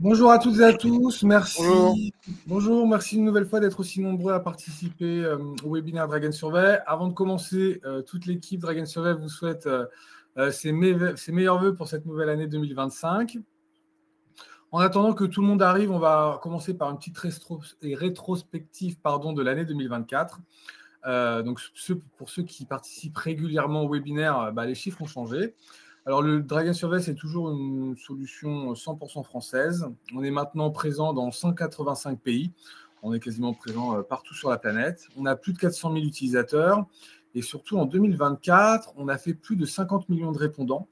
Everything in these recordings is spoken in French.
Bonjour à toutes et à tous, Bonjour. merci. Bonjour, merci une nouvelle fois d'être aussi nombreux à participer au webinaire Dragon Survey. Avant de commencer, toute l'équipe Dragon Survey vous souhaite ses meilleurs vœux pour cette nouvelle année 2025. En attendant que tout le monde arrive, on va commencer par une petite rétrospective de l'année 2024. Donc, pour ceux qui participent régulièrement au webinaire, les chiffres ont changé. Alors, le Dragon Survey, c'est toujours une solution 100% française. On est maintenant présent dans 185 pays. On est quasiment présent partout sur la planète. On a plus de 400 000 utilisateurs. Et surtout, en 2024, on a fait plus de 50 millions de répondants,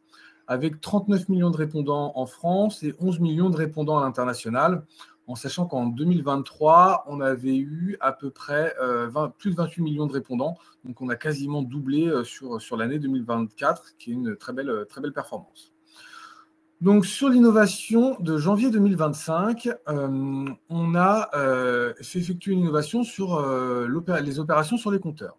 avec 39 millions de répondants en France et 11 millions de répondants à l'international, en sachant qu'en 2023, on avait eu à peu près plus de 28 millions de répondants. Donc, on a quasiment doublé sur l'année 2024, qui est une très belle performance. Donc, sur l'innovation de janvier 2025, on a fait effectuer une innovation sur les opérations sur les compteurs.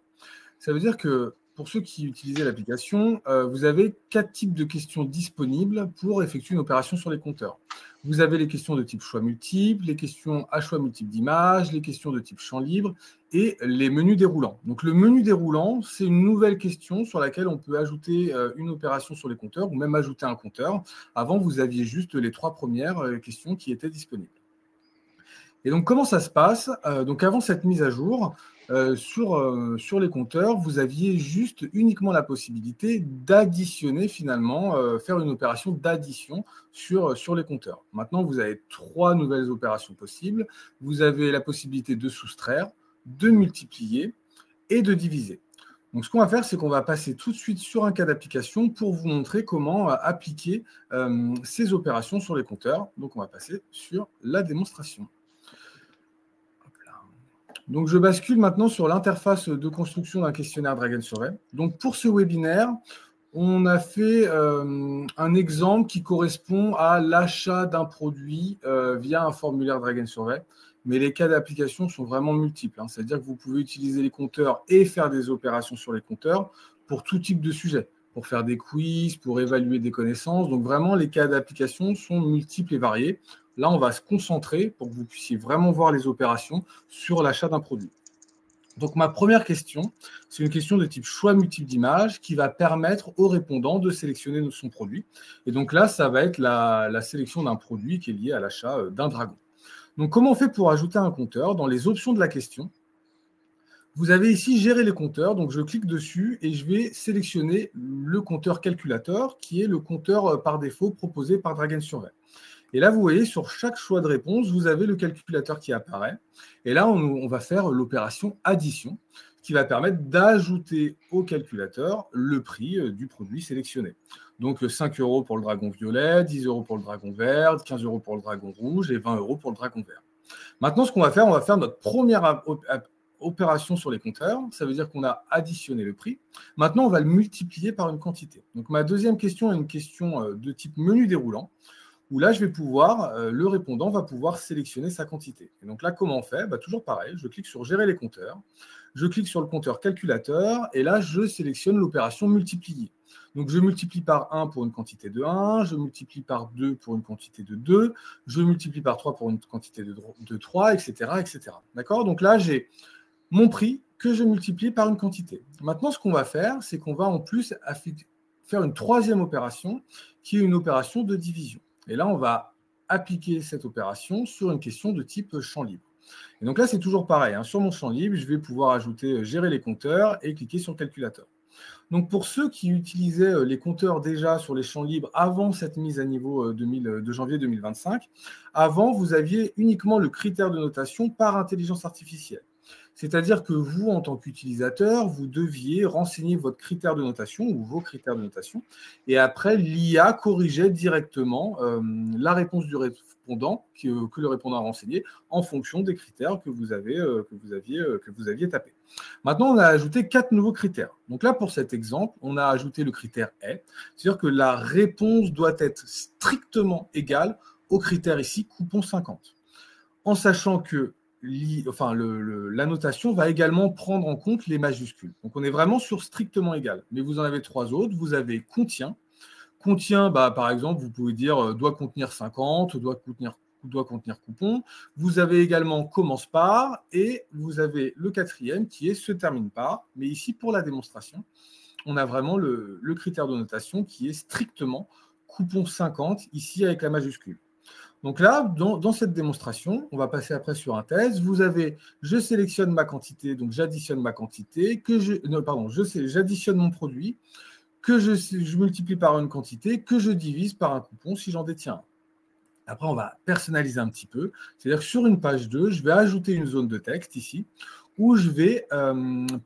Ça veut dire que pour ceux qui utilisaient l'application, vous avez 4 types de questions disponibles pour effectuer une opération sur les compteurs. Vous avez les questions de type choix multiple, les questions à choix multiple d'images, les questions de type champ libre et les menus déroulants. Donc, le menu déroulant, c'est une nouvelle question sur laquelle on peut ajouter une opération sur les compteurs ou même ajouter un compteur. Avant, vous aviez juste les 3 premières questions qui étaient disponibles. Et donc, comment ça se passe? Donc, avant cette mise à jour, sur les compteurs, vous aviez juste uniquement la possibilité d'additionner finalement, faire une opération d'addition sur les compteurs. Maintenant, vous avez 3 nouvelles opérations possibles. Vous avez la possibilité de soustraire, de multiplier et de diviser. Donc, ce qu'on va faire, c'est qu'on va passer tout de suite sur un cas d'application pour vous montrer comment appliquer ces opérations sur les compteurs. Donc, on va passer sur la démonstration. Donc, je bascule maintenant sur l'interface de construction d'un questionnaire Dragon Survey. Donc, pour ce webinaire, on a fait un exemple qui correspond à l'achat d'un produit via un formulaire Dragon Survey. Mais les cas d'application sont vraiment multiples. C'est-à-dire que vous pouvez utiliser les compteurs et faire des opérations sur les compteurs pour tout type de sujet, pour faire des quiz, pour évaluer des connaissances. Donc, vraiment, les cas d'application sont multiples et variés. Là, on va se concentrer pour que vous puissiez vraiment voir les opérations sur l'achat d'un produit. Donc, ma première question, c'est une question de type choix multiple d'images qui va permettre au répondant de sélectionner son produit. Et donc là, ça va être la sélection d'un produit qui est lié à l'achat d'un dragon. Donc, comment on fait pour ajouter un compteur? Dans les options de la question, vous avez ici gérer les compteurs. Donc, je clique dessus et je vais sélectionner le compteur calculateur qui est le compteur par défaut proposé par Dragon Survey. Et là, vous voyez, sur chaque choix de réponse, vous avez le calculateur qui apparaît. Et là, on va faire l'opération addition qui va permettre d'ajouter au calculateur le prix du produit sélectionné. Donc, 5 € pour le dragon violet, 10 € pour le dragon vert, 15 € pour le dragon rouge et 20 € pour le dragon vert. Maintenant, ce qu'on va faire, on va faire notre première opération sur les compteurs. Ça veut dire qu'on a additionné le prix. Maintenant, on va le multiplier par une quantité. Donc, ma deuxième question est une question de type menu déroulant, où là, le répondant va pouvoir sélectionner sa quantité. Et donc là, comment on fait? Toujours pareil, je clique sur gérer les compteurs, je clique sur le compteur calculateur, et là, je sélectionne l'opération multiplier. Donc, je multiplie par 1 pour une quantité de 1, je multiplie par 2 pour une quantité de 2, je multiplie par 3 pour une quantité de 3, etc. etc. D'accord? Donc là, j'ai mon prix que je multiplie par une quantité. Maintenant, ce qu'on va faire, c'est qu'on va en plus faire une troisième opération, qui est une opération de division. Et là, on va appliquer cette opération sur une question de type champ libre. Et donc là, c'est toujours pareil. Sur mon champ libre, je vais pouvoir ajouter gérer les compteurs et cliquer sur calculateur. Donc pour ceux qui utilisaient les compteurs déjà sur les champs libres avant cette mise à niveau de janvier 2025, avant, vous aviez uniquement le critère de notation par intelligence artificielle. C'est-à-dire que vous, en tant qu'utilisateur, vous deviez renseigner votre critère de notation ou vos critères de notation. Et après, l'IA corrigeait directement la réponse du répondant que le répondant a renseigné en fonction des critères que vous aviez tapés. Maintenant, on a ajouté 4 nouveaux critères. Donc là, pour cet exemple, on a ajouté le critère « est », c'est-à-dire que la réponse doit être strictement égale au critère ici, coupon 50. En sachant que la notation va également prendre en compte les majuscules. Donc, on est vraiment sur strictement égal. Mais vous en avez 3 autres. Vous avez contient. Contient, par exemple, vous pouvez dire doit contenir 50, doit doit contenir coupon. Vous avez également commence par et vous avez le quatrième qui est se termine par. Mais ici, pour la démonstration, on a vraiment le critère de notation qui est strictement coupon 50, ici avec la majuscule. Donc là, dans cette démonstration, on va passer après sur un test. Vous avez, je sélectionne ma quantité, donc j'additionne ma quantité, j'additionne mon produit, que je multiplie par une quantité, que je divise par un coupon si j'en détiens un. Après, on va personnaliser un petit peu. C'est-à-dire que sur une page 2, je vais ajouter une zone de texte ici, où je vais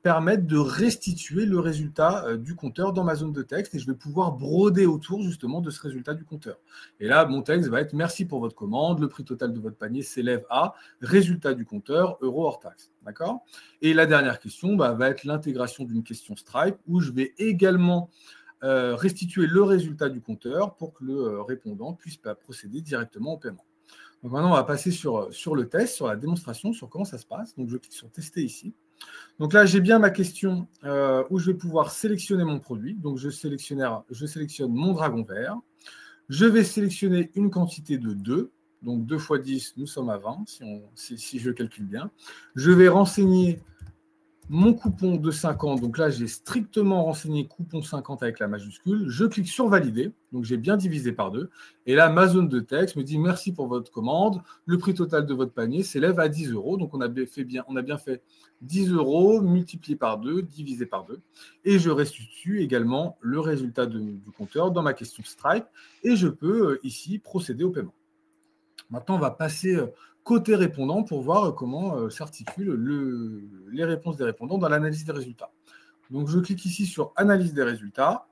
permettre de restituer le résultat du compteur dans ma zone de texte et je vais pouvoir broder autour justement de ce résultat du compteur. Et là, mon texte va être « Merci pour votre commande, le prix total de votre panier s'élève à résultat du compteur, euros hors taxe ». D'accord ? Et la dernière question va être l'intégration d'une question Stripe où je vais également restituer le résultat du compteur pour que le répondant puisse procéder directement au paiement. Donc maintenant, on va passer sur le test, sur la démonstration, sur comment ça se passe. Donc, je clique sur tester ici. Donc là, j'ai bien ma question où je vais pouvoir sélectionner mon produit. Donc, je sélectionne mon dragon vert. Je vais sélectionner une quantité de 2. Donc, 2 fois 10, nous sommes à 20, si je calcule bien. Je vais renseigner mon coupon de 50, donc là, j'ai strictement renseigné coupon 50 avec la majuscule. Je clique sur valider, donc j'ai bien divisé par 2. Et là, ma zone de texte me dit merci pour votre commande. Le prix total de votre panier s'élève à 10 euros. Donc, on a bien fait 10 euros multiplié par 2, divisé par 2. Et je restitue également le résultat du compteur dans ma question Stripe. Et je peux ici procéder au paiement. Maintenant, on va passer côté répondant pour voir comment s'articulent les réponses des répondants dans l'analyse des résultats. Donc, je clique ici sur Analyse des résultats.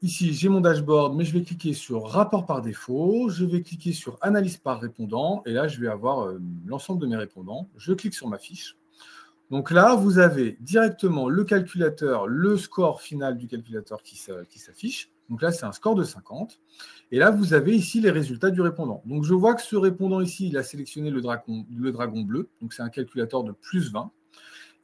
Ici, j'ai mon dashboard, mais je vais cliquer sur Rapport par défaut. Je vais cliquer sur Analyse par répondant. Et là, je vais avoir l'ensemble de mes répondants. Je clique sur ma fiche. Donc là, vous avez directement le calculateur, le score final du calculateur qui s'affiche. Donc là, c'est un score de 50. Et là, vous avez ici les résultats du répondant. Donc, je vois que ce répondant ici, il a sélectionné le dragon bleu. Donc, c'est un calculateur de plus 20.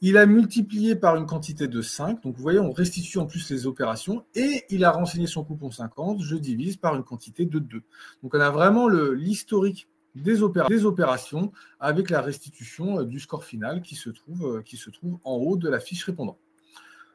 Il a multiplié par une quantité de 5. Donc, vous voyez, on restitue en plus les opérations. Et il a renseigné son coupon 50. Je divise par une quantité de 2. Donc, on a vraiment l'historique des opérations avec la restitution du score final qui se trouve en haut de la fiche répondant.